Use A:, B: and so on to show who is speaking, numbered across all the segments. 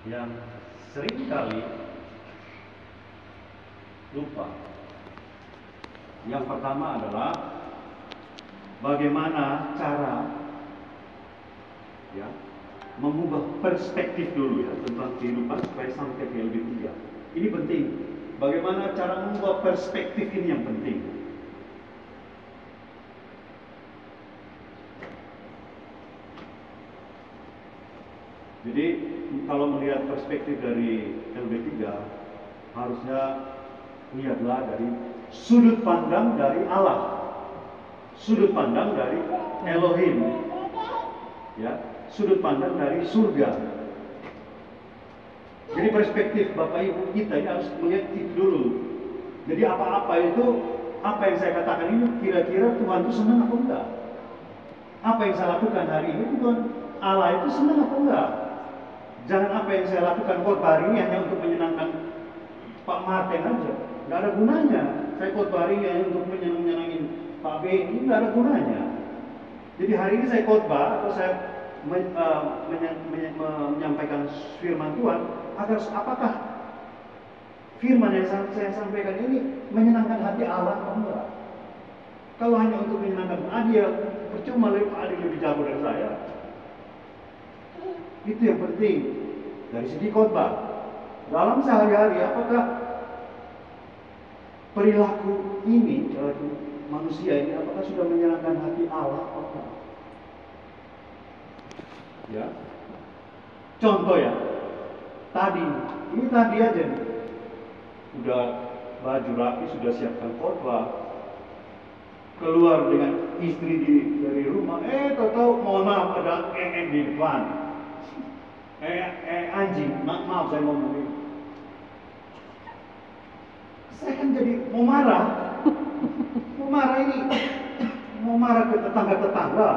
A: yang seringkali lupa. Yang pertama adalah bagaimana cara mengubah perspektif dulu tentang kehidupan supaya sampai ke LB3. Ini penting. Bagaimana cara mengubah perspektif ini yang penting. Jadi kalau melihat perspektif dari LB3, harusnya lihatlah dari sudut pandang dari Allah, sudut pandang dari Elohim, sudut pandang dari surga. Jadi perspektif Bapak Ibu kita ini harus melihat itu dulu. Jadi apa-apa itu, apa yang saya katakan ini kira-kira Tuhan itu senang atau enggak? Apa yang saya lakukan hari ini Tuhan Allah itu senang atau enggak? Jangan apa yang saya lakukan khotbah hari ini hanya untuk menyenangkan Pak Martin aja, nggak ada gunanya. Saya khotbah hari ini hanya untuk menyenangin Pak B, ini nggak ada gunanya. Jadi hari ini saya khotbah atau saya menyampaikan firman Tuhan, agar apakah firman yang saya sampaikan ini menyenangkan hati Allah atau enggak? Kalau hanya untuk menyenangkan dia, percuma lebih jago dari saya. Itu yang penting dari segi khotbah. Dalam sehari-hari, apakah perilaku ini, manusia ini, apakah sudah menyenangkan hati Allah atau enggak? Ya, contoh ini tadi aja nih, udah baju rapi, sudah siapkan khotbah, keluar dengan istri dari rumah, tahu mohon maaf ada di depan, anjing, maaf saya ngomong ini, saya kan jadi mau marah ini, mau marah ke tetangga,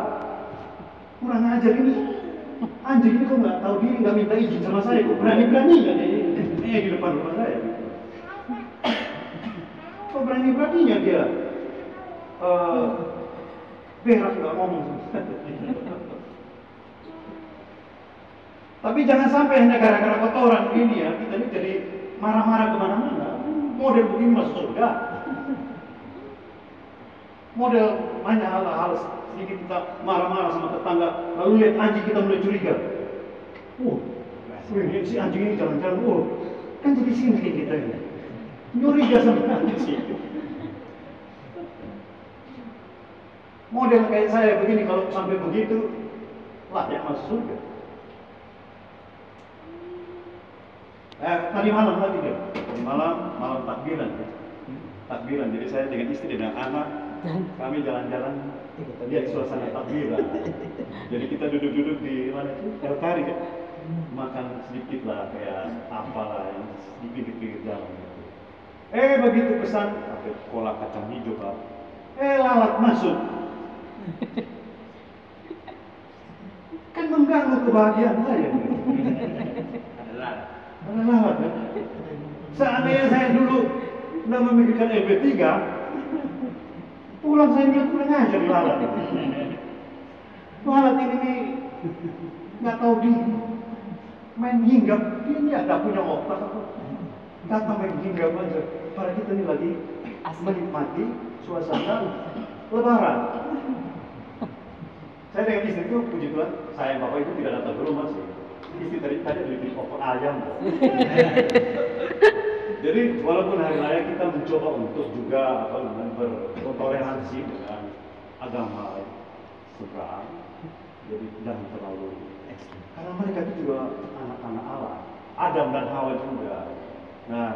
A: kurang ajar ini. Anjing ini kok nggak tahu diri, nggak minta izin sama saya, kok berani-beraninya di depan rumah saya. Kok berani-beraninya dia berak nggak ngomong. Tapi jangan sampai hanya gara-gara kotoran ini kita ini jadi marah-marah kemana-mana. Model begini masuk surga. Model banyak hal-hal sedikit kita marah-marah sama tetangga, lalu lihat anjing kita mulai curiga. Si anjing ini jalan-jalan, kan jadi sini kita ini. Curiga sama anjing. Model kayak saya begini, kalau sampai begitu, layak masuk surga. Tadi malam lagi deh. Tadi malam takbiran Takbiran, jadi saya dengan istri dan anak, kami jalan-jalan lihat suasana takbiran. Jadi kita duduk-duduk di mana itu? Elkari kan? Makan sedikit lah, kayak apalah yang di pinggir-pinggir jalan. Begitu pesan, pakai kolak kacang hijau Pak. Lalat masuk. Kan mengganggu kebahagiaan saya. Ada lalat kan? Seandainya saya dulu udah memikirkan LB3, pulang saya bilang kurang ajar lalat. Lalat ini nggak tahu main hinggap, dia nggak punya otak apa. Datang main hinggap aja. Para kita ini lagi menikmati suasana Lebaran. Saya dengan istri itu, puji Tuhan, saya Bapak itu tidak datang ke rumah sih. Istri tadi beli opor ayam. Jadi walaupun hari raya kita mencoba untuk juga bertoleransi dengan agama seberang, jadi jangan terlalu ekstrim. Karena mereka itu juga anak-anak Allah, Adam dan Hawa juga. Nah,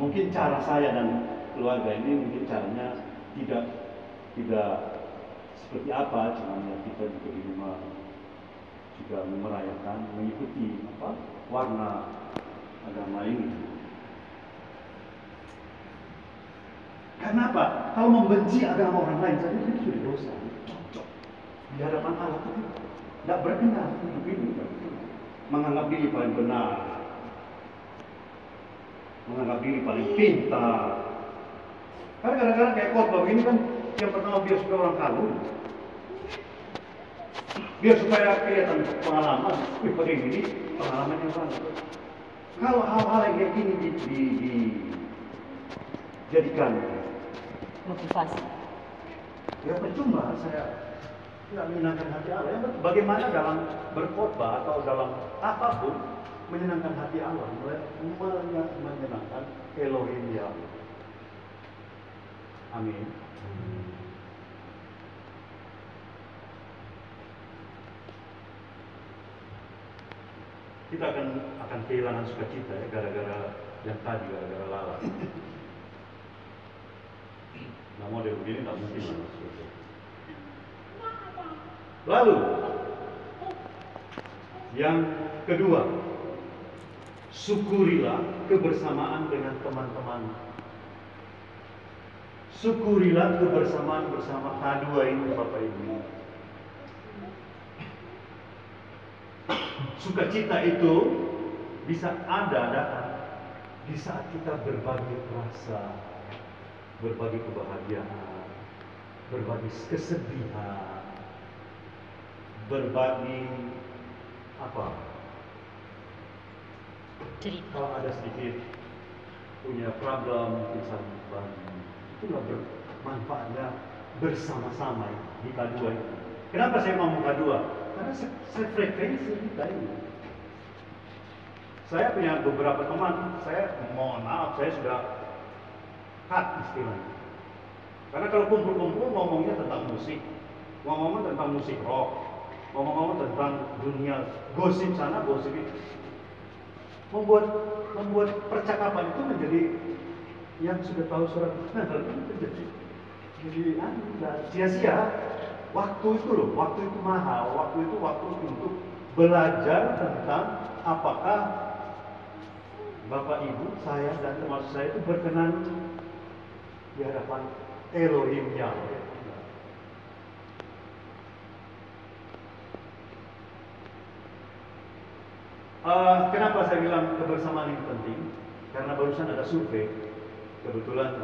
A: mungkin cara saya dan keluarga ini mungkin caranya tidak seperti apa, cuma kita juga di rumah juga merayakan, mengikuti warna agama ini. Karena apa? Kalau membenci agama orang lain saja itu sudah dosa, cocok di hadapan Allah itu tidak berkenan hidup ini. Menganggap diri paling benar, menganggap diri paling pintar. Karena kadang-kadang kayak khotbah begini kan, yang pertama biar supaya orang kagum, biar supaya kelihatan pengalaman. Pada ini pengalaman yang bagus. Kalau hal-hal yang kayak gini dijadikan
B: motivasi,
A: ya percuma saya tidak menyenangkan hati Allah. Yang penting bagaimana dalam berkhotbah atau dalam apapun menyenangkan hati Allah, menyenangkan Elohim Yahweh. Amin. Kita akan kehilangan sukacita ya gara-gara yang tadi, gara-gara lalat. Nah, model begini nggak mungkin lah. Lalu yang kedua, syukurilah kebersamaan dengan teman-teman. Syukurilah kebersamaan bersama K2 ini, Bapak Ibu. Sukacita itu bisa datang di saat kita berbagi rasa, berbagi kebahagiaan, berbagi kesedihan, berbagi apa?
B: cerita.
A: Kalau ada sedikit punya problem, bisa berbagi. Itulah bermanfaatnya bersama-sama di K2 itu. Kenapa saya ngomong K2? Karena saya frekuensi kita ini. Saya punya beberapa teman, saya mohon maaf, saya sudah cut istilahnya. Karena kalau kumpul-kumpul ngomongnya tentang musik, ngomong tentang musik rock, ngomong tentang dunia gosip sana, gosip itu, membuat percakapan itu menjadi yang sudah tahu surat jadi sia-sia. Waktu itu loh, waktu itu mahal, waktu itu waktu untuk belajar tentang apakah Bapak Ibu, saya dan termasuk saya itu berkenan di hadapan Elohim Yahweh. Kenapa saya bilang kebersamaan ini penting? Karena barusan ada survei. Kebetulan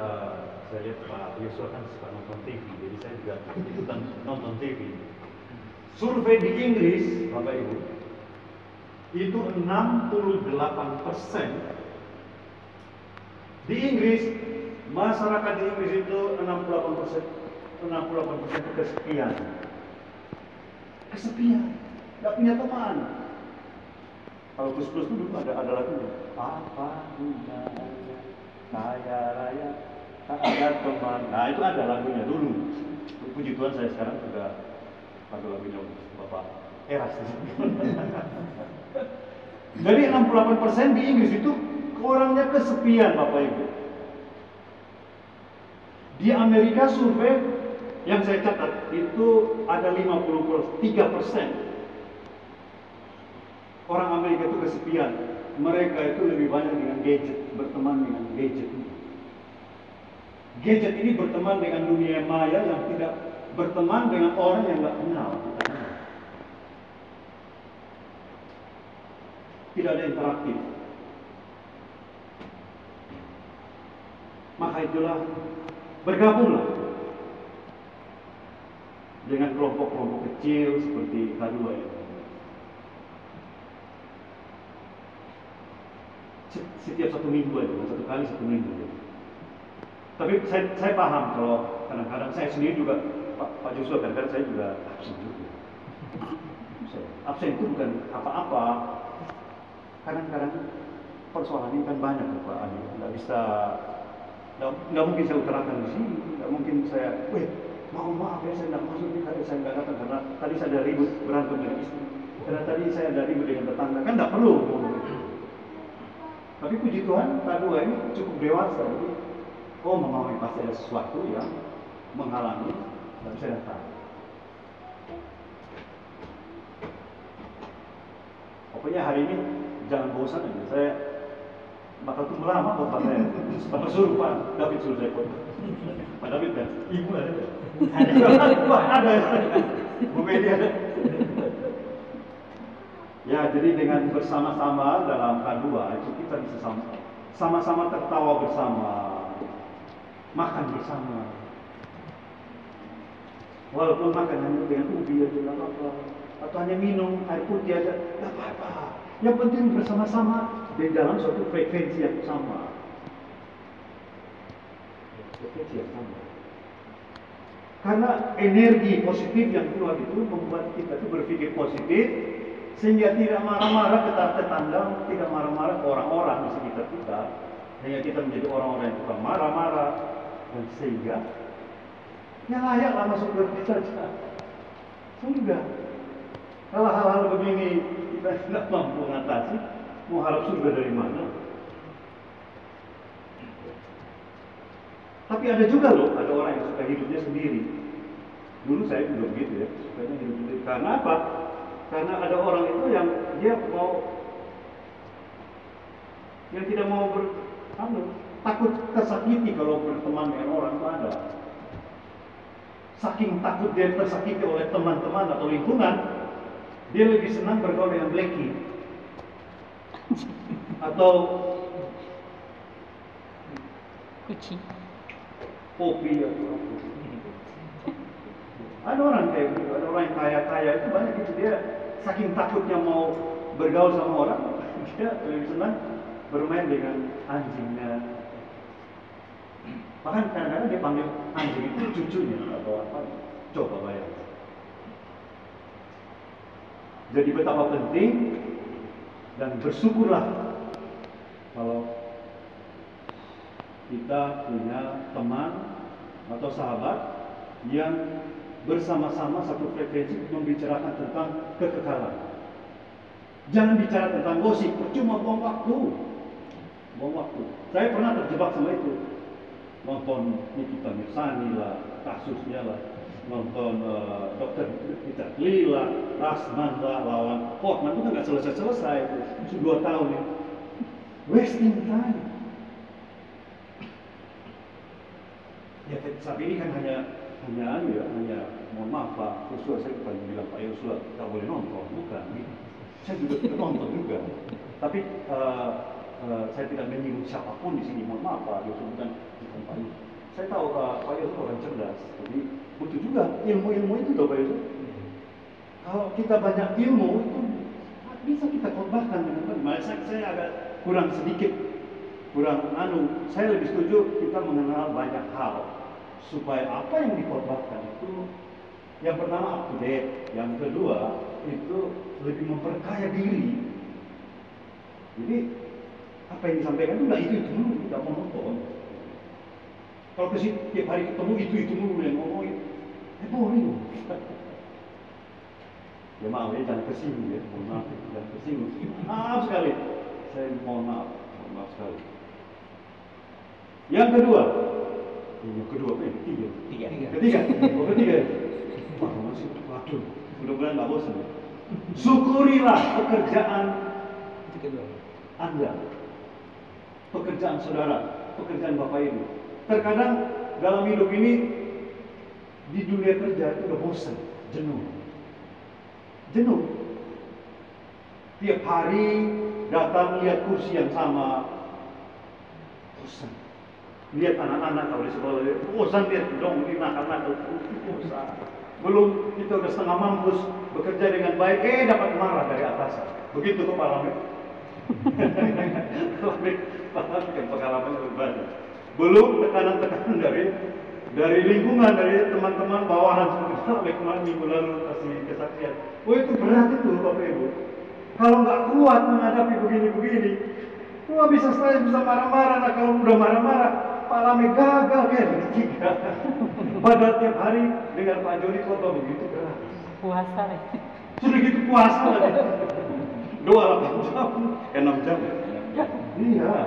A: saya lihat Pak Yosua kan suka nonton TV, jadi saya juga ikutan nonton TV. Survei di Inggris, Bapak Ibu, itu 68%. Di Inggris, masyarakat di Inggris itu 68% itu kesepian. Kesepian, nggak punya teman. Kalau plus-plus itu dulu ada lagunya. Apa gunanya kaya raya tak ada teman. Nah itu ada lagunya dulu. Puji Tuhan saya sekarang juga lagu-lagunya Bapak Eras. Jadi 68% di Inggris itu orangnya kesepian, Bapak Ibu. Di Amerika survei yang saya catat itu ada 53%. Orang Amerika itu kesepian. Mereka itu lebih banyak dengan gadget, berteman dengan gadget. Gadget ini berteman dengan dunia maya yang tidak berteman dengan orang yang nggak kenal. Tidak ada interaktif. Maka itulah bergabunglah dengan kelompok-kelompok kecil seperti K2 ya. Setiap 1 minggu aja, 1 kali 1 minggu aja. Tapi saya paham kalau kadang-kadang saya sendiri juga, Pak Joshua kadang-kadang saya juga absen juga. Absen itu bukan apa-apa. Kadang-kadang persoalan ini kan banyak Pak Adi, nggak mungkin saya utarakan di sini, nggak mungkin saya, mohon maaf ya saya nggak masuk ini karena saya nggak datang karena tadi saya ada ribut berantem dengan istri, karena tadi saya ada ribut dengan tetangga, kan nggak perlu. Tapi puji Tuhan, K2 ini cukup dewasa, jadi memang pasti ada sesuatu yang menghalangi, tapi saya datang. Pokoknya hari ini jangan bosan aja, saya bakal tunggu lama khotbah saya. Bapak suruh Pak David suruh saya khotbah. Pak David kan, ibu ada nggak? Wah ada, Bu Medi ada. Ya, jadi dengan bersama-sama dalam K2 itu kita bisa sama-sama tertawa bersama, makan bersama. Walaupun makan hanya dengan ubi aja nggak apa-apa, atau hanya minum air putih aja nggak apa-apa. Yang penting bersama-sama di dalam suatu frekuensi yang sama. Frekuensi yang sama. Karena energi positif yang keluar itu membuat kita itu berpikir positif, sehingga tidak marah-marah ke tetangga, tidak marah-marah ke orang-orang di sekitar kita, sehingga kita menjadi orang-orang yang tukang marah-marah, dan sehingga ya layaklah masuk surga saja. Sudah. Kalau hal-hal begini kita tidak mampu mengatasi, mau harap surga dari mana? Tapi ada juga loh, ada orang yang suka hidupnya sendiri. Dulu saya juga begitu ya, sukanya hidup sendiri. Karena apa? Karena ada orang itu yang dia tidak mau takut tersakiti kalau berteman dengan orang itu ada. Saking takut dia tersakiti oleh teman-teman atau lingkungan, dia lebih senang bergaul dengan Blackie atau
B: Kucing.
A: Popi atau apa. Ada orang kayak gitu, ada orang yang kaya-kaya itu banyak gitu, dia saking takutnya mau bergaul sama orang, dia lebih senang bermain dengan anjingnya. Bahkan kadang-kadang dia panggil anjing itu cucunya atau apa. Coba bayangkan. Jadi betapa penting dan bersyukurlah kalau kita punya teman atau sahabat yang bersama-sama satu frekuensi membicarakan tentang kekekalan. Jangan bicara tentang gosip, percuma buang waktu. Buang waktu. Saya pernah terjebak sama itu. Nonton Nikita Mirzani lah, kasusnya lah, nonton Dr. Richard Lee lah, Rasman lah, lawan Portman itu kan nggak selesai-selesai itu 2 tahun ya. Wasting time. Ya saat ini kan hanya mohon maaf Pak Yosua, saya bukan bilang Pak Yosua nggak boleh nonton, bukan. Saya juga tidak nonton juga. Tapi saya tidak menyinggung siapapun di sini, mohon maaf Pak Yosua, bukan Pak Yosua. Saya tahu Pak Yosua orang cerdas, jadi butuh juga ilmu-ilmu itu loh Pak Yosua. Kalau kita banyak ilmu itu bisa kita korbankan dengan baik. Saya agak kurang saya lebih setuju kita mengenal banyak hal supaya apa yang dikorbankan itu yang pertama up to date, yang kedua itu lebih memperkaya diri. Jadi apa yang disampaikan itu nggak itu dulu, tidak monoton. Kalau tiap hari ketemu itu dulu yang ngomongin, boring. Ya maaf ya, jangan kesinggung ya, mohon maaf, jangan kesinggung. Maaf sekali, saya mohon maaf sekali. Yang kedua, ketiga. Wah, masih waduh, mudah-mudahan nggak bosan ya. Syukurilah pekerjaan Anda, pekerjaan saudara, pekerjaan Bapak Ibu. Terkadang dalam hidup ini di dunia kerja itu udah bosan, jenuh. Tiap hari datang lihat kursi yang sama, bosan. Lihat anak-anak kalau di sekolah, bosan lihat dong ini nakal-nakal, bosan. Belum kita udah setengah mampus bekerja dengan baik, dapat marah dari atas. Begitu kepala pengalaman berbeda. Belum tekanan-tekanan dari lingkungan, dari teman-teman bawahan seperti kemarin minggu lalu kasih kesaksian. Itu berat itu Bapak Ibu. Kalau nggak kuat menghadapi begini-begini, bisa marah-marah. Nah kalau udah marah-marah, Pak Lame gagal kayak ketiga. Padahal tiap hari dengan Pak Joni khotbah begitu berat.
B: Puasa nih.
A: Sudah gitu puasa lagi. 28 jam, 6 jam. Iya.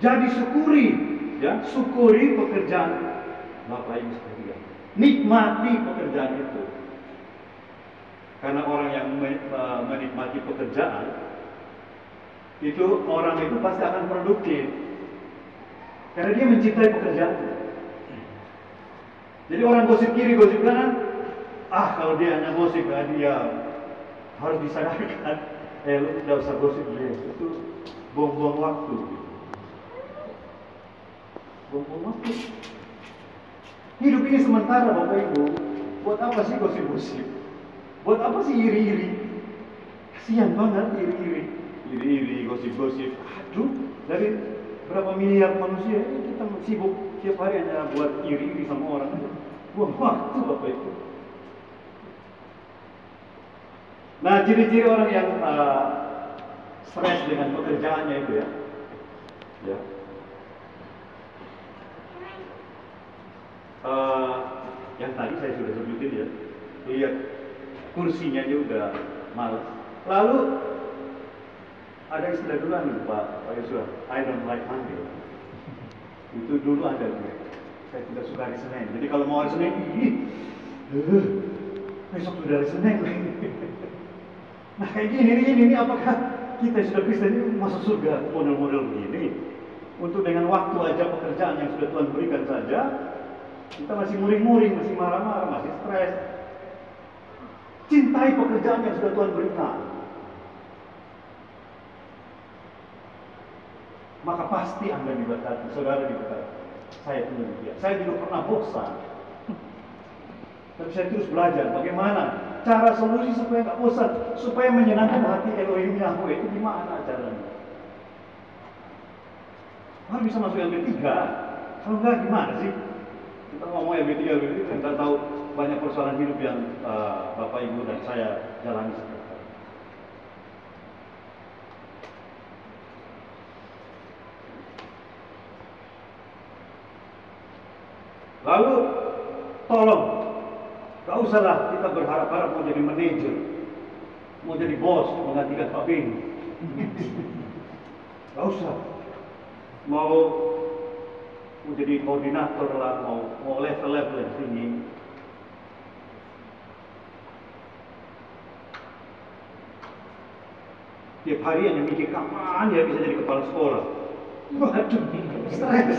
A: Jadi syukuri pekerjaan Bapak Ibu sekalian. Nikmati pekerjaan itu. Karena orang yang menikmati pekerjaan itu orang itu pasti akan produktif. Karena dia mencintai pekerjaan. Jadi orang gosip kiri, gosip kanan, kalau dia hanya gosip, dia harus disadarkan. Lu tidak usah gosip dia, itu buang-buang waktu. Buang-buang waktu. Hidup ini sementara Bapak Ibu. Buat apa sih gosip-gosip? Buat apa sih iri-iri? Kasihan banget, iri-iri, gosip-gosip. Aduh, dari berapa miliar manusia ini kita sibuk tiap hari hanya buat iri-iri sama orang aja. Buang waktu apa itu. Nah, ciri-ciri orang yang stres dengan pekerjaannya itu ya. Ya. Yang tadi saya sudah sebutin ya. Lihat kursinya dia udah malas. Lalu ada istilah dulu nih Pak Yosua, I don't like Monday. Itu dulu ada tuh. Saya tidak suka hari Senin. Jadi kalau mau hari Senin, besok sudah hari Senin. Nah kayak gini, apakah kita sudah Kristen ini masuk surga model-model begini? Untuk dengan waktu aja pekerjaan yang sudah Tuhan berikan saja, kita masih muring-muring, masih marah-marah, masih stres. Cintai pekerjaan yang sudah Tuhan berikan. Maka pasti Anda diberkati, saudara diberkati. Saya pun demikian. Saya juga pernah bosan. Tapi saya terus belajar bagaimana cara solusi supaya nggak bosan, supaya menyenangkan hati Elohim Yahweh itu gimana caranya? Harus bisa masuk LB3. Kalau enggak gimana sih? Kita ngomong LB3, kita tahu banyak persoalan hidup yang Bapak Ibu dan saya jalani setiap hari. Lalu tolong, gak usahlah kita berharap-harap mau jadi manajer, mau jadi bos, menggantikan Pak Bing. Gak usah. Mau jadi koordinator lah, mau level-level yang tinggi. Tiap hari hanya mikir kapan ya bisa jadi kepala sekolah. Waduh, stres.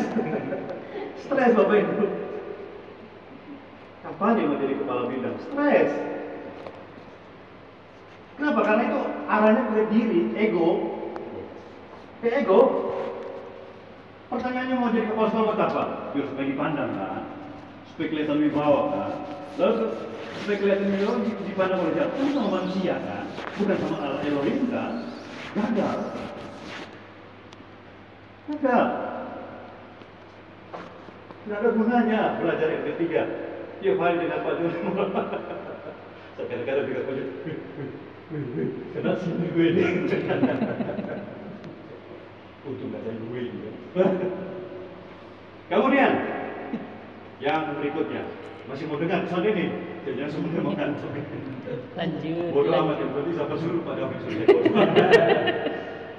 A: Stres Bapak Ibu. Kapan ya mau jadi kepala bidang? Stres. Kenapa? Karena itu arahnya ke diri, ego. Ke ego. Pertanyaannya mau jadi kepala sekolah buat apa? Biar supaya dipandang kan? Supaya kelihatan wibawa kan? Lalu supaya kelihatan wibawa dipandang oleh siapa? Kan sama manusia kan? Bukan sama Allah Elohim kan? Gagal. Tidak ada gunanya belajar yang ketiga. Tiap hari dengan Pak Jun. Saya kadang-kadang juga Pak Jun. Kena sini gue ini. Untung gak ada gue ini. Kemudian yang berikutnya masih mau dengar soal ini? Jangan semuanya makan.
B: Lanjut.
A: Bodoh amat yang berarti siapa suruh pada habis sudah.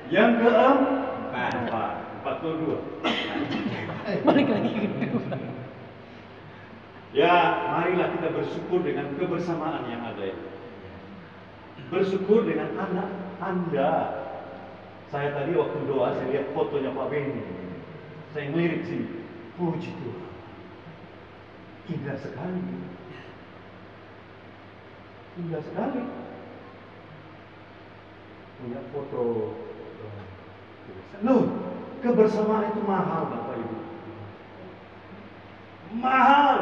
A: Yang keempat, 42.
B: Balik lagi ke kedua.
A: Ya, marilah kita bersyukur dengan kebersamaan yang ada ini. Bersyukur dengan anak Anda. Saya tadi waktu doa, saya lihat fotonya Pak Benny. Saya ngelirik sini. Puji Tuhan. Indah sekali. Indah sekali. Punya foto. Loh, kebersamaan itu mahal Bapak Ibu. Mahal.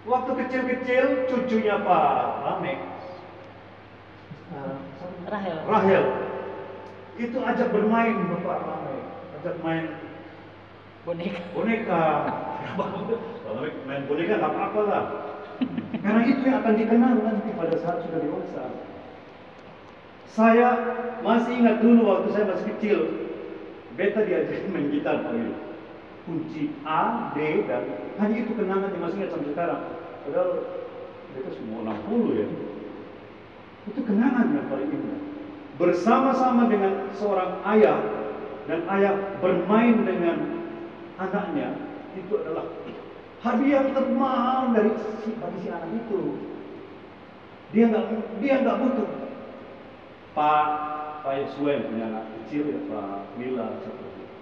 A: Waktu kecil-kecil cucunya Pak Lamek, Rahel, itu ajak bermain Bapak Lamek, ajak main boneka. Kalau main boneka nggak apa-apa lah. Karena itu yang akan dikenal nanti pada saat sudah dewasa. Saya masih ingat dulu waktu saya masih kecil, beta diajarin main gitar Pak Ibu. Kunci A, D, dan hanya itu kenangan yang masih ingat sampai sekarang. Padahal beta semua 60 ya. Itu kenangan yang paling indah. Bersama-sama dengan seorang ayah dan ayah bermain dengan anaknya, itu adalah hadiah termahal dari bagi si anak itu. Dia nggak butuh. Pak Yosua punya anak kecil ya, Pak Mila seperti itu.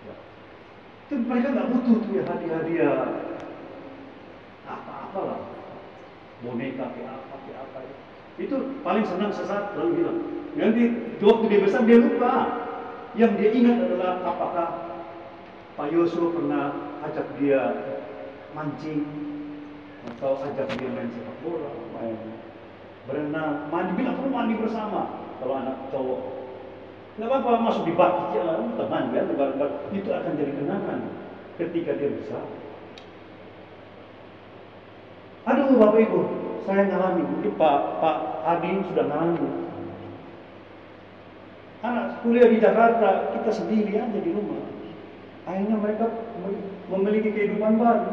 A: Ya. Itu mereka nggak butuh tuh ya hadiah-hadiah apa-apa lah, boneka kayak apa ya. Itu paling senang sesaat lalu hilang. Nanti waktu dia besar dia lupa. Yang dia ingat adalah apakah Pak Yosua pernah ajak dia mancing atau ajak dia main sepak bola, main berenang, mandi, bilang kamu mandi bersama. Kalau anak cowok, nggak apa-apa masuk di bak, teman ya, itu akan jadi kenangan ketika dia besar. Aduh Bapak Ibu, saya ngalami, mungkin Pak Adi sudah ngalami. Anak kuliah di Jakarta, kita sendiri aja di rumah. Akhirnya mereka memiliki kehidupan baru,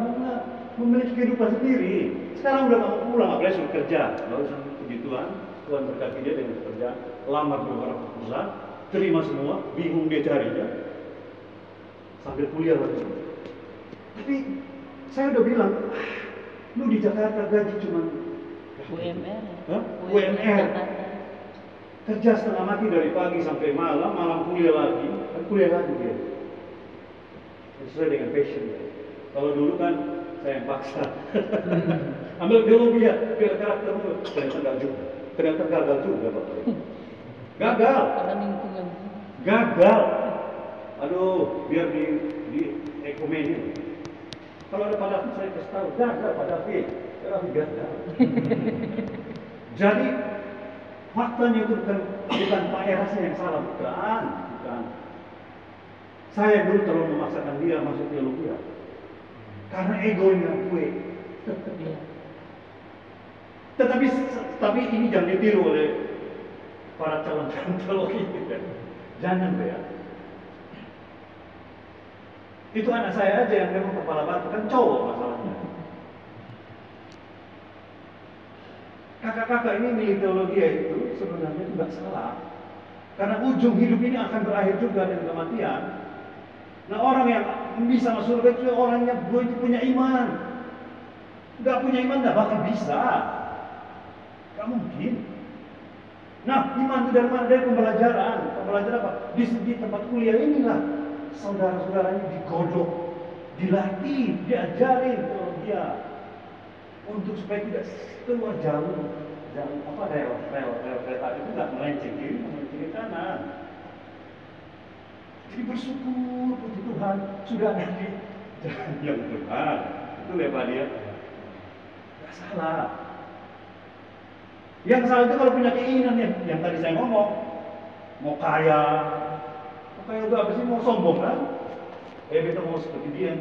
A: memiliki kehidupan sendiri. Sekarang udah nggak mau pulang, apalagi suruh kerja. Lalu puji Tuhan, Tuhan berkati dia dengan kerja, lamar beberapa perusahaan, terima semua, bingung dia carinya, sambil kuliah lagi. Tapi saya udah bilang, lu di Jakarta gaji cuma
B: UMR.
A: UMR. Kerja setengah mati dari pagi sampai malam, malam kuliah lagi dia. Sesuai dengan passion. Kalau dulu kan saya yang paksa. Ambil biologi ya, biar karaktermu. Ternyata gagal juga Bapak. Gagal.
B: Karena lingkungan.
A: Gagal. Aduh, biar di ekumeni. Kalau ada Pak David saya kasih tahu, gagal Pak David. Pak David gagal. Jadi faktanya itu bukan Pak Erasnya yang salah, bukan. Saya dulu terlalu memaksakan dia masuk teologi karena egonya gue. Tapi ini jangan ditiru oleh para calon teologi. Jangan ya. Itu anak saya aja yang memang kepala batu, kan cowok masalahnya. Kakak-kakak ini milih teologi itu sebenarnya tidak salah. Karena ujung hidup ini akan berakhir juga dengan kematian. Nah orang yang bisa masuk surga itu orangnya punya iman. Nggak punya iman nggak bakal bisa. Nggak mungkin. Nah iman itu dari mana? Dari pembelajaran. Pembelajaran apa? Di tempat kuliah inilah saudara-saudaranya digodok, dilatih, diajarin teologi untuk supaya tidak keluar jalur apa rel kereta itu nggak melenceng kiri, melenceng kanan. Jadi bersyukur puji Tuhan sudah ada di jalan yang benar. Itu lepas dia nggak salah. Yang salah itu kalau punya keinginan yang tadi saya ngomong, mau kaya udah apa sih, mau sombong kan? Kita mau seperti dia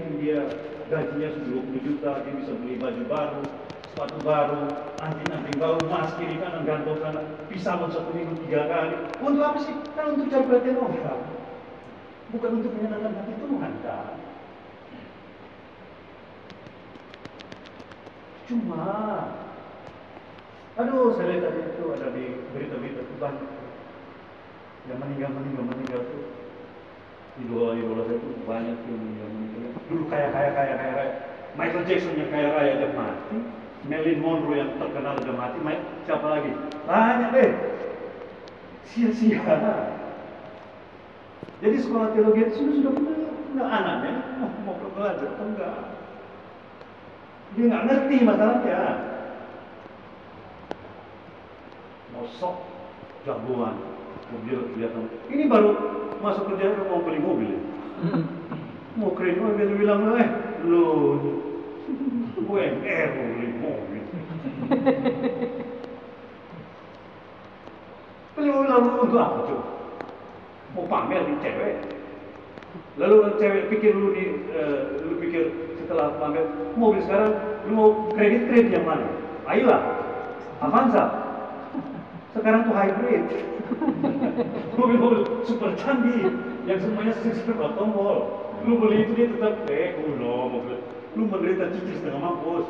A: gajinya 20 juta, dia bisa beli baju baru, sepatu baru, anting-anting baru, emas kiri kanan, gantung sana, pisau 1 minggu 3 kali. Untuk apa sih? Kan untuk cari perhatian orang, bukan untuk menyenangkan hati Tuhan kan? Cuma, aduh saya lihat tadi itu ada di berita-berita Tuhan yang meninggal tuh. Idola saya itu banyak yang meninggal. Dulu kaya. Michael Jackson yang kaya raya udah mati. Marilyn Monroe yang terkenal udah mati. Siapa lagi? Banyak deh. Sia-sia. Jadi sekolah teologi itu sudah benar anaknya mau belajar atau enggak. Dia nggak ngerti masalahnya. Mau sok jagoan. Mobil kelihatan. Ini baru masuk kerja mau beli mobil ya? Mau keren, dia bilang lo UMR mau beli mobil. Beli mobil lalu untuk apa coba? Mau pamer di cewek. Lalu cewek pikir lu pikir setelah pamer mobil sekarang lu mau kredit yang mana? Ayolah, Avanza. Sekarang tuh hybrid. Mobil-mobil super canggih yang semuanya serba tombol. Lu beli itu dia tetap mobil. Lu menderita cicil setengah mampus.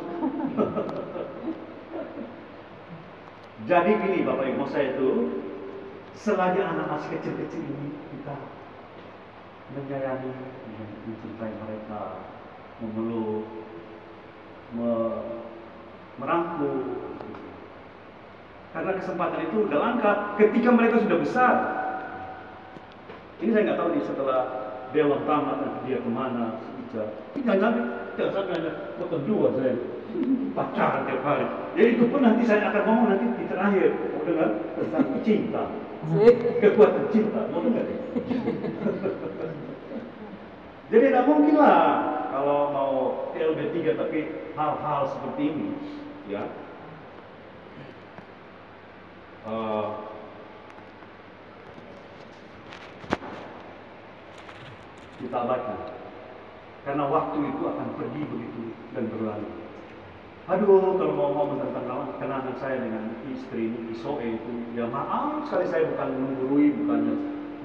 A: Jadi gini Bapak Ibu saya itu, selagi anak masih kecil-kecil ini kita menyayangi, mencintai mereka, memeluk, merangkul. Karena kesempatan itu udah langka ketika mereka sudah besar. Ini saya nggak tahu nih setelah dewan tamat nanti dia kemana, jangan sampai hanya kedua saya pacaran tiap hari. Jadi itu pun nanti saya akan ngomong nanti di terakhir, mau dengar tentang cinta, kekuatan cinta, mau dengar? Jadi tidak mungkin lah kalau mau LB3 tapi hal-hal seperti ini, ya. eh, kita baca, karena waktu itu akan pergi begitu dan berlalu. Aduh, kalau mau ngomong tentang kenangan saya dengan istri Isoe itu, ya maaf sekali saya bukan menggurui, bukannya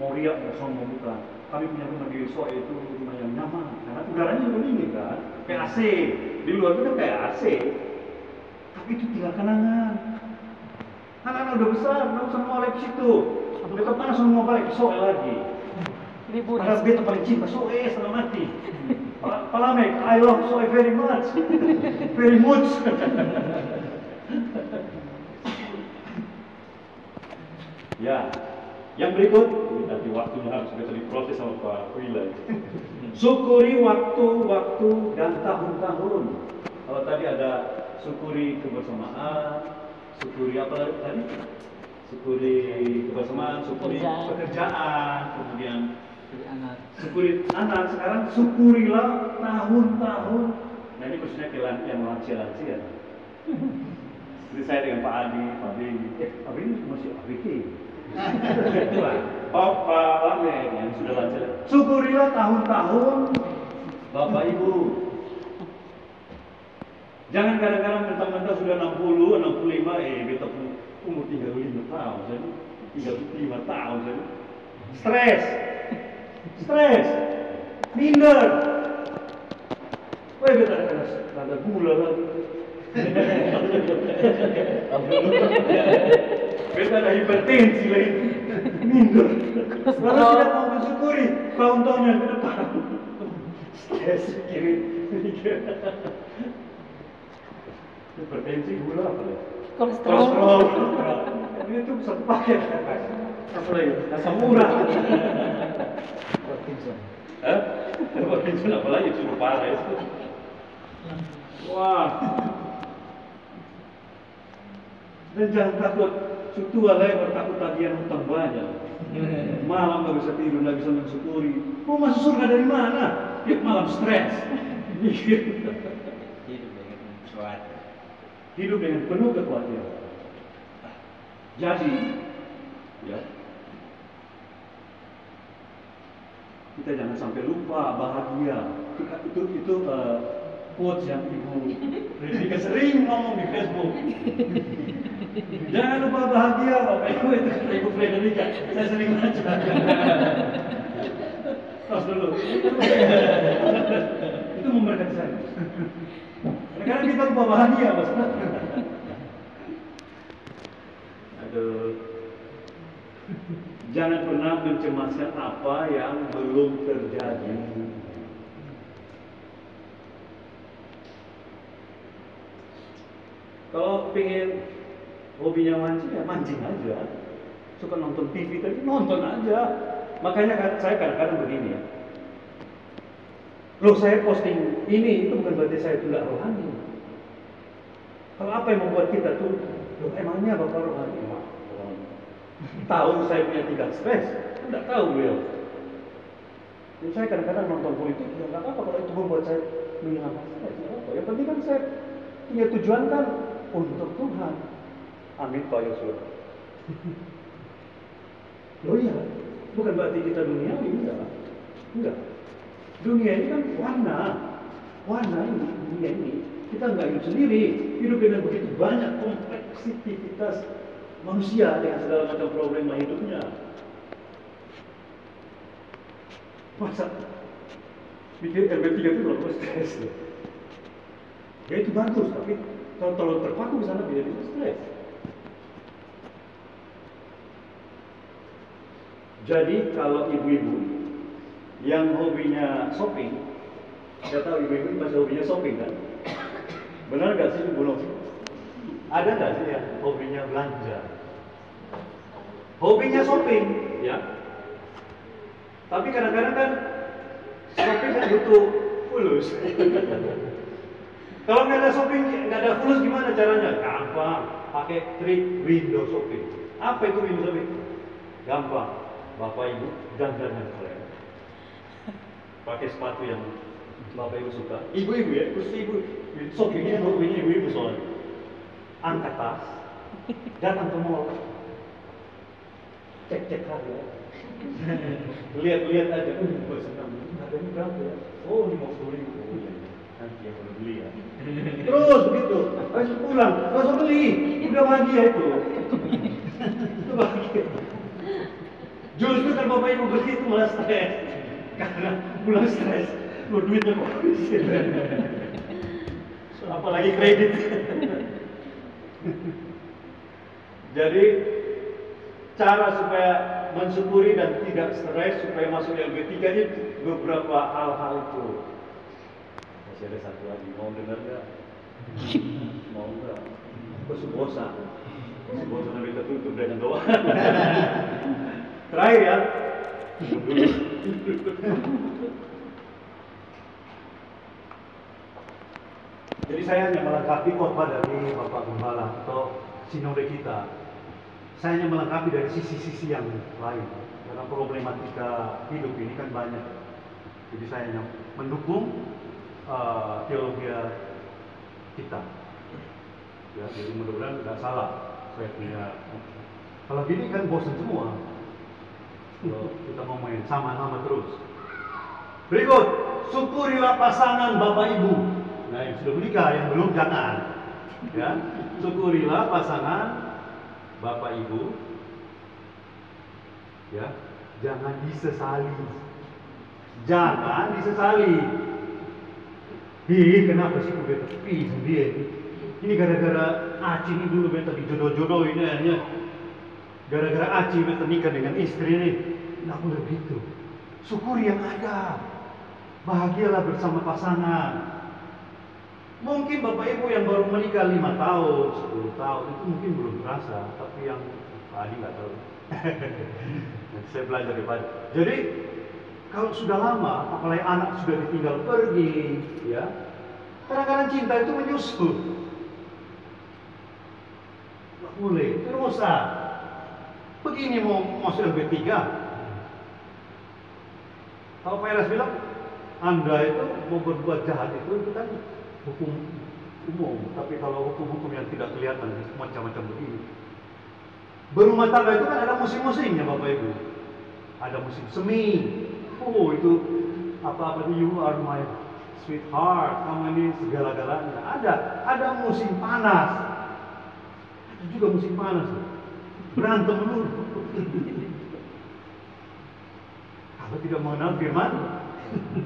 A: mau riak, mau sombong, bukan. Kami punya rumah di Isoe itu rumah yang nyaman, karena udaranya juga dingin kan, kayak AC. Di luar itu kan kayak AC, tapi itu tinggal kenangan. Anak-anak udah besar, nggak usah mau balik ke situ. Dekat mana semua balik ke Isoe lagi. Padahal beta paling cinta Soe setengah mati. Palamek, I love Soe very much. Very much. Ya, yang berikut, nanti waktunya harus bisa diproses sama Pak Willy. Syukuri waktu-waktu dan tahun-tahun. Kalau tadi ada syukuri kebersamaan, syukuri apa tadi? Syukuri kebersamaan, syukuri pekerjaan, kemudian syukuri anak. Sekarang syukurilah tahun-tahun. Nah ini khususnya yang lansia-lansia. Jadi saya dengan Pak Adi, Pak Beni, Pak Beni masih ABG. Pak Lamek yang sudah lansia. Syukurilah tahun-tahun Bapak Ibu. Jangan kadang-kadang mentang-mentang sudah 60, 65, kita umur 35 tahun, jadi 35 tahun, jadi stres, minder. Wah, kita ada gula lagi. Kita ada hipertensi lagi, minder. Lalu tidak mau mensyukuri tahun-tahun yang ke depan. Stres, kiri. Hipertensi, gula apa lagi? Kolesterol. Ini tuh satu paket. Apa lagi? Asam urat. Parkinson. Parkinson apa lagi? Sudah parah itu. Wah. Dan jangan takut. Tua lah yang bertakut tagihan hutang banyak. Malam nggak bisa tidur, nggak bisa mensyukuri. Mau masuk surga dari mana? Tiap malam stres. Hidup dengan penuh kekhawatiran. Jadi, ya, kita jangan sampai lupa bahagia. Itu quotes yang Ibu Fredrika sering ngomong di Facebook. Jangan lupa bahagia, Bapak Ibu, itu kata Ibu Fredrika. Saya sering baca. Tos dulu. Itu memberkati saya. Karena kita lupa bahagia, Mas. Aduh. Jangan pernah mencemaskan apa yang belum terjadi. Kalau pengen hobinya mancing, ya mancing aja. Suka nonton TV tadi, nonton aja. Makanya saya kadang-kadang begini ya. Loh, saya posting ini, itu bukan berarti saya tidak rohani. Kalau apa yang membuat kita tuh, loh emangnya Bapak rohani? Tahu saya punya tingkat stres? Tidak tahu beliau. Jadi saya kadang-kadang nonton politik, ya nggak apa-apa kalau itu membuat saya menghilangkan stres. Yang penting kan saya punya tujuan kan untuk Tuhan. Amin Pak Yosua. Loh iya, bukan berarti kita duniawi, enggak. Dunia ini kan warna ini, dunia ini. Kita nggak hidup sendiri, hidup dengan begitu banyak kompleksitas manusia dengan segala macam problema hidupnya. Masa bikin LB3 itu berapa stres? Ya itu bagus, tapi kalau terlalu terpaku di sana bisa stres. Jadi kalau ibu-ibu yang hobinya shopping, saya tahu ibu-ibu masih hobinya shopping kan? Benar nggak sih Ibu Novi? Ada nggak sih yang hobinya belanja? Hobinya shopping, ya. Tapi kadang-kadang kan shopping kan butuh fulus. Kalau nggak ada shopping, nggak ada fulus gimana caranya? Gampang, pakai trik window shopping. Apa itu window shopping? Gampang, Bapak Ibu dandan yang keren. Pakai sepatu yang Bapak Ibu suka. Ibu-ibu ya, khusus ibu. Shoppingnya hobinya ibu-ibu soalnya. Angkat tas, datang ke mall, cek harga. Lihat-lihat aja, gue senang. Harganya berapa ya? Oh, 50.000. Oh iya, nanti aku beli ya. Terus begitu, harus pulang, langsung beli. Udah bahagia itu. Itu bahagia. Justru kan Bapak Ibu beli itu malah stres. Karena pulang stres, duitnya kok habis. Apalagi kredit. Jadi cara supaya mensyukuri dan tidak stres supaya masuk LB3 ini beberapa hal-hal itu. Masih ada satu lagi, mau dengar nggak? Mau nggak? Bosan. Bosan lebih tertutup dengan doa. Terakhir ya. Jadi saya hanya melengkapi khotbah dari Bapak Gembala atau sinode kita. Saya hanya melengkapi dari sisi-sisi yang lain. Karena problematika hidup ini kan banyak. Jadi saya hanya mendukung teologi kita. Ya, jadi mudah-mudahan tidak salah. Saya punya. Kalau gini kan bosan semua. Kalau kita mau main sama-sama terus. Berikut, syukurilah pasangan Bapak Ibu. Nah, yang sudah menikah, yang belum jangan. Ya, syukurilah pasangan Bapak Ibu. Ya, jangan disesali. Jangan disesali. Kenapa sih aku beta pisah dia? Ini gara-gara Aci ini dulu beta dijodoh-jodohin ya. Gara-gara Aci beta nikah dengan istri ini. Nggak boleh begitu. Syukuri yang ada. Bahagialah bersama pasangan. Mungkin Bapak Ibu yang baru menikah 5 tahun, 10 tahun itu mungkin belum terasa, tapi yang Pak Adi nggak tahu. Saya belajar daripada. Jadi kalau sudah lama, apalagi anak sudah ditinggal pergi, ya, kadang-kadang cinta itu menyusul. Nggak boleh, itu rusak. Begini mau masuk LB3. Kalau Pak Eras bilang, Anda itu mau berbuat jahat itu kan hukum umum, tapi kalau hukum-hukum yang tidak kelihatan macam-macam begini. Berumah tangga itu kan ada musim-musimnya Bapak Ibu. Ada musim semi. Oh itu apa-apa itu, you are my sweetheart, kamu ini segala-galanya. Ada musim panas. Ada juga musim panas. Berantem dulu. Kalau tidak mengenal firman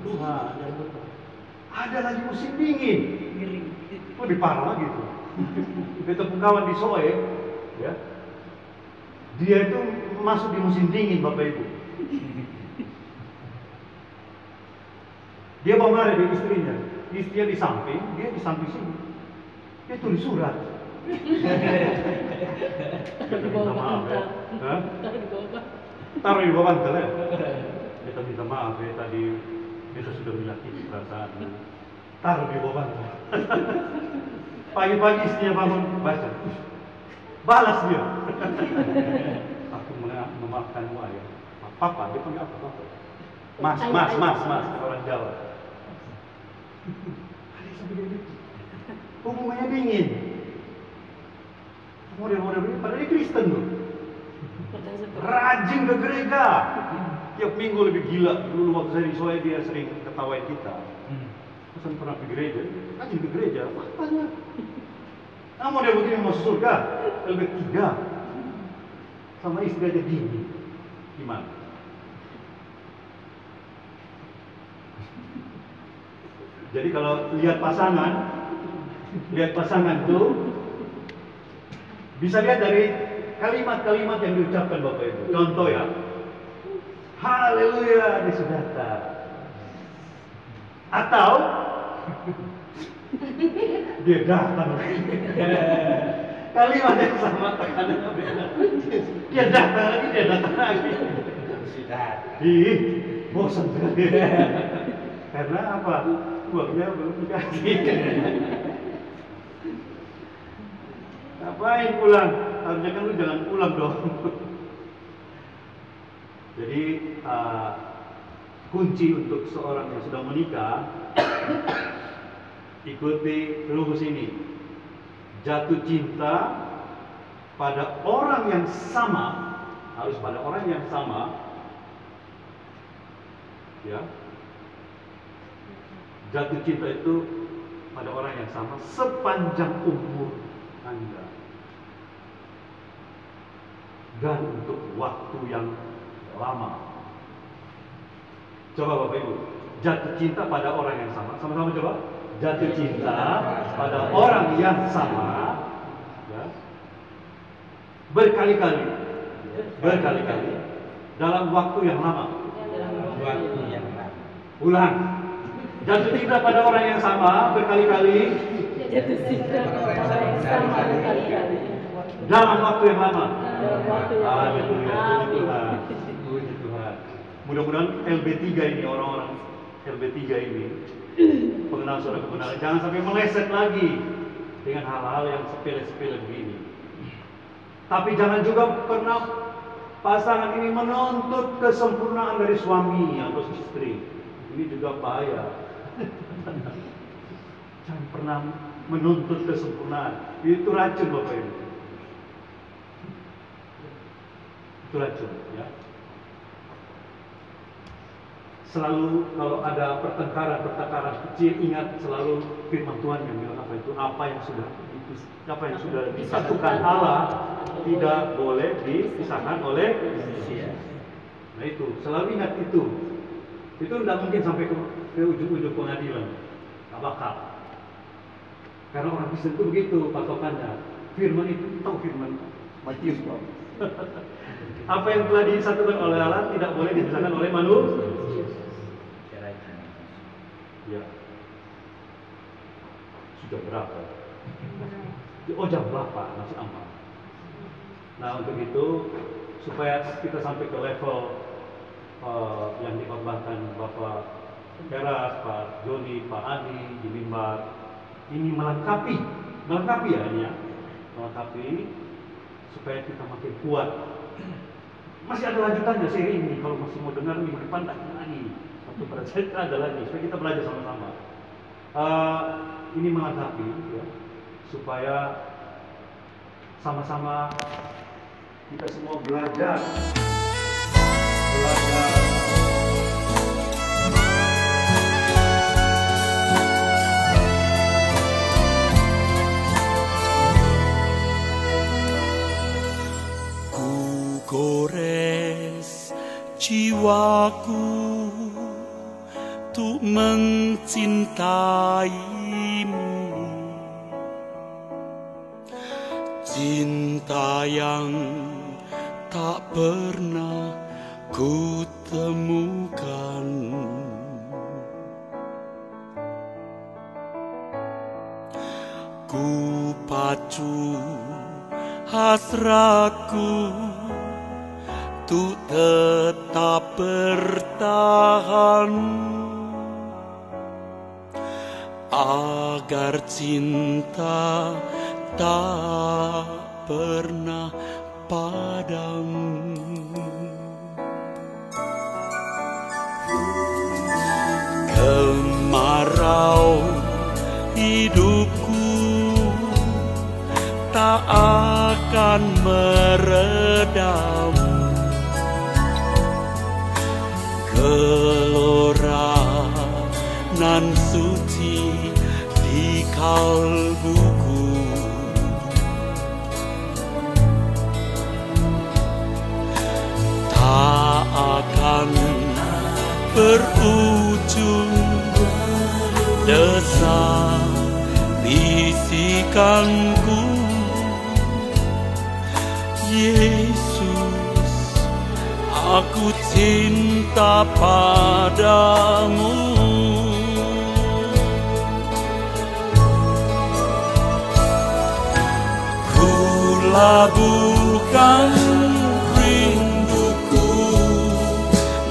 A: Tuhan, ada lagi musim dingin. Lebih parah lagi tuh. Kita kawan di Soe, ya. Dia itu masuk di musim dingin Bapak Ibu. Dia bawa marah di istrinya. Istrinya di samping, dia di samping sini. Dia tulis surat. Kita minta maaf ya. Taruh di bawah bantal ya. Kita minta maaf ya, tadi kita sudah menyakiti perasaan. Taruh di bawah bantal. Pagi-pagi istrinya bangun baca. Balas dia. Aku memaafkanmu ayah. Papa, dia panggil apa? Papa. Mas, orang Jawa. Ada sampai gitu. Hubungannya dingin. Model-model ini padahal dia Kristen loh. Rajin ke gereja. Tiap minggu lebih gila. Dulu waktu saya di Soe dia sering ketawain kita. Pesan pernah ke gereja, rajin ke gereja. Faktanya. Namun dia begini mau surga, LB3 sama istri aja dingin. Gimana? Jadi kalau lihat pasangan tuh bisa lihat dari kalimat-kalimat yang diucapkan Bapak Ibu. Contoh ya, haleluya di sudahta. Atau dia datang. Kalimat yang sama tekanannya beda. Dia datang lagi. Bosan sekali. Karena apa? Uangnya belum dikasih. Ngapain pulang? Harusnya kan lu jangan pulang dong. Jadi kunci untuk seorang yang sudah menikah, ikuti rumus ini. Jatuh cinta pada orang yang sama harus pada orang yang sama, ya. Jatuh cinta itu pada orang yang sama sepanjang umur Anda dan untuk waktu yang lama. Coba Bapak Ibu, jatuh cinta pada orang yang sama, sama-sama coba. Jatuh cinta pada orang yang sama, ya, berkali-kali dalam waktu yang lama. Ulang. Jatuh cinta pada orang yang sama berkali-kali.
B: Jatuh cinta pada orang yang sama berkali-kali.
A: Dalam waktu yang lama.
B: Haleluya.
A: Puji Tuhan. Mudah-mudahan LB3 ini, orang-orang LB3 ini, pengenal saudara kebenaran, jangan sampai meleset lagi dengan hal-hal yang sepele-sepele begini. Tapi jangan juga pernah pasangan ini menuntut kesempurnaan dari suami atau istri. Ini juga bahaya. Jangan pernah menuntut kesempurnaan. Itu racun Bapak Ibu. Itu racun, ya. Selalu kalau ada pertengkaran kecil, ingat selalu firman Tuhan yang bilang apa itu, apa yang sudah disatukan Allah tidak boleh dipisahkan oleh manusia. Nah itu, selalu ingat itu. Itu tidak mungkin sampai ke ujung-ujung pengadilan, nggak bakal. Karena orang Kristen itu begitu patokannya. Firman itu, tahu firman Matius Pak. Apa yang telah disatukan oleh Allah tidak boleh dipisahkan oleh manusia. Ya. Sudah berapa? Oh jam berapa? Masih aman. Nah untuk itu supaya kita sampai ke level yang dikhotbahkan Bapak Keras, Pak Joni, Pak Adi di mimbar ini melengkapi ya ini ya, melengkapi supaya kita makin kuat. Masih ada lanjutannya seri ini, kalau masih mau dengar minggu depan lagi. Satu project ada lagi, supaya kita belajar sama-sama. Ini melengkapi ya, supaya sama-sama kita semua belajar.
C: Ku gores jiwaku untuk mencintaimu, cinta yang tak pernah ku temukan. Ku pacu hasratku untuk tetap bertahan, agar cinta tak pernah padam. Kemarau hidupku tak akan meredam, gelora nan suci di kalbuku tak akan berujung. Desah bisikanku, Yesus, aku cinta padamu. Ku labuhkan rinduku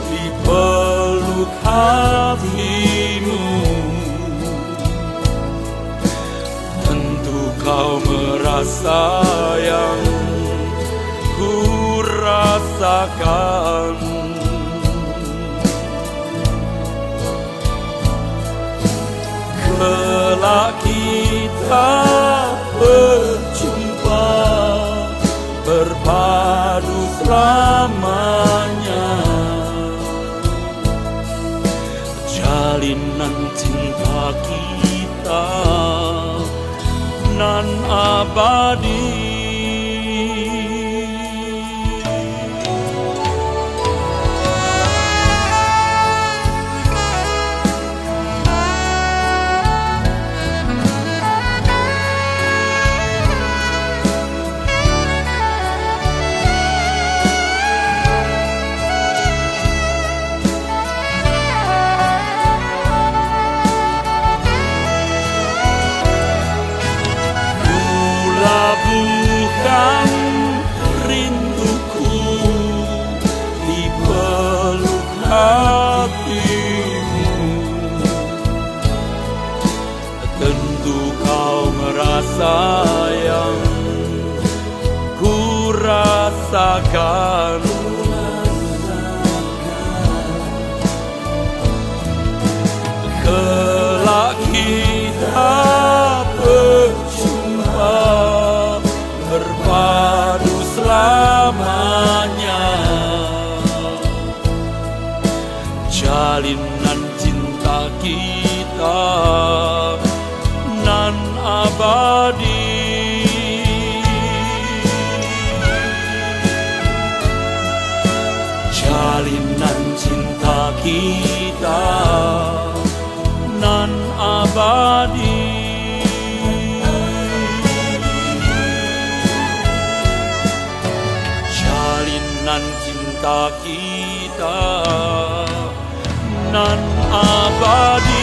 C: di peluk hatimu. Tentu kau merasa yang ku rasakan. Kelak kita berjumpa, berpadu selamanya. Jalinan cinta kita nan abadi. Bukan rinduku di peluk hatimu, tentu kau merasa yang ku rasakan. Kelak kita berjumpa, berpadu selamanya. Jalinan cinta kita nan abadi. Jalinan cinta kita nan abadi. Jalinan cinta kita nan abadi.